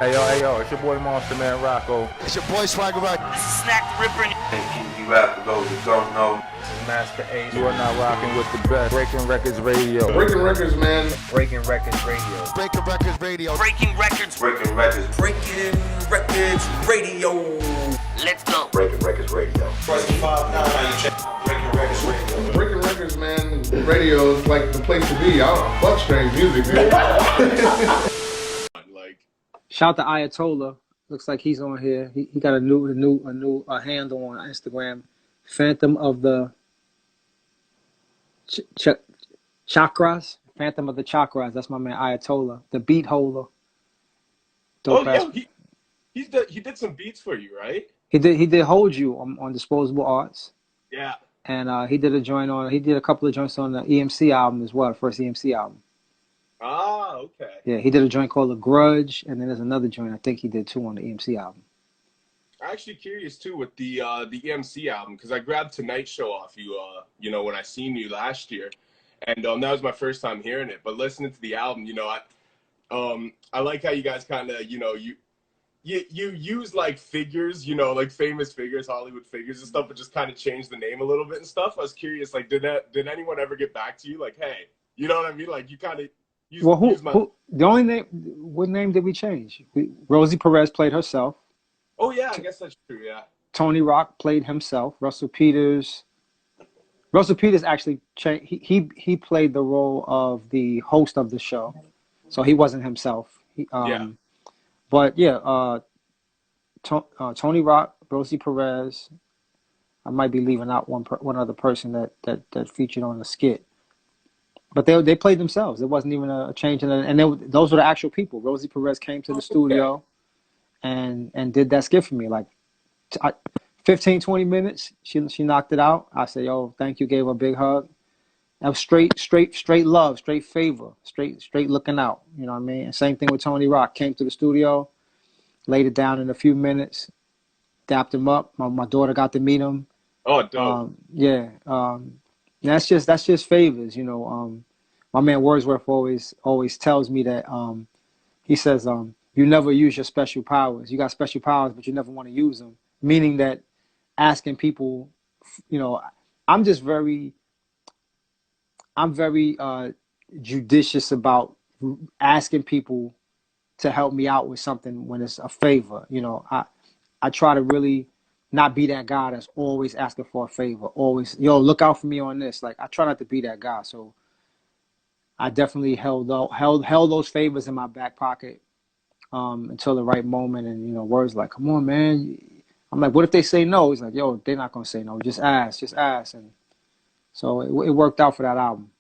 Hey yo, it's your boy Monster Man Rocco. It's your boy Swagger Rock. This is Snack the Ripper. If you have to go, you don't know. This is Master A. You are now rocking with the best. Breaking Records Radio. Breaking Records, man. Breaking Records Radio. Breaking Records Radio. Breaking Records. Breaking Records. Breaking Records Radio. Let's go. Breaking Records Radio. Press 5 now, how you check Breaking Records Radio. Breaking Records, man. Radio is like the place to be. I don't fuck strange music, dude. Shout to Ayatollah. Looks like he's on here. He got a new handle on Instagram. Phantom of the Chakras. Phantom of the Chakras. That's my man Ayatollah. The beat holder. Dope he did some beats for you, right? He did Hold You on Disposable Arts. Yeah. And he did a couple of joints on the EMC album as well, the first EMC album. Ah, okay. Yeah, he did a joint called The Grudge, and then there's another joint I think he did too on the EMC album. I'm actually curious too with the EMC album because I grabbed Tonight Show off you, when I seen you last year, and that was my first time hearing it. But listening to the album, I like how you guys kind of, you use like figures, like famous figures, Hollywood figures and stuff, but just kind of change the name a little bit and stuff. I was curious, like, did anyone ever get back to you, like, hey, you know what I mean? Like, you kind of. What name did we change? Rosie Perez played herself. Oh yeah, I guess that's true. Yeah. Tony Rock played himself. Russell Peters actually changed. He played the role of the host of the show, so he wasn't himself. But yeah, Tony Rock, Rosie Perez. I might be leaving out one other person that featured on the skit. But they played themselves. There wasn't even a change in it. And those were the actual people. Rosie Perez came to the studio and did that skit for me. Like 15, 20 minutes, she knocked it out. I said, yo, thank you, gave her a big hug. That was straight love, straight favor, straight looking out. You know what I mean? And same thing with Tony Rock. Came to the studio, laid it down in a few minutes, dapped him up. My daughter got to meet him. Oh, dope. That's just favors, My man Wordsworth always tells me that he says you never use your special powers. You got special powers, but you never want to use them. Meaning that asking people, I'm very judicious about asking people to help me out with something when it's a favor. I try to really not be that guy that's always asking for a favor. Always, look out for me on this. Like, I try not to be that guy. So I definitely held those favors in my back pocket until the right moment. And, words like, come on, man. I'm like, what if they say no? He's like, yo, they're not going to say no. Just ask. And so it worked out for that album.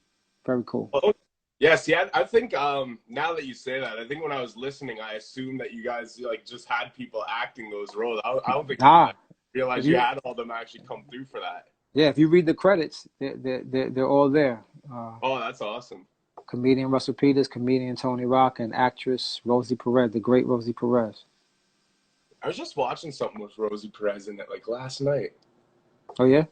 Very cool. Oh, yeah, see, I think now that you say that, I think when I was listening, I assumed that you guys like just had people acting those roles. I don't think I realized you had all them actually come through for that. Yeah, if you read the credits, they're all there. Oh, that's awesome. Comedian Russell Peters, comedian Tony Rock, and actress Rosie Perez, the great Rosie Perez. I was just watching something with Rosie Perez in it like last night. Oh yeah?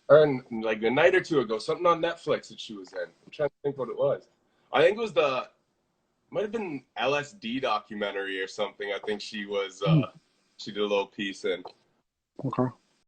Or like a night or two ago, something on Netflix that she was in. I'm trying to think what it was. I think it was might have been LSD documentary or something. I think she was, she did a little piece in. Okay.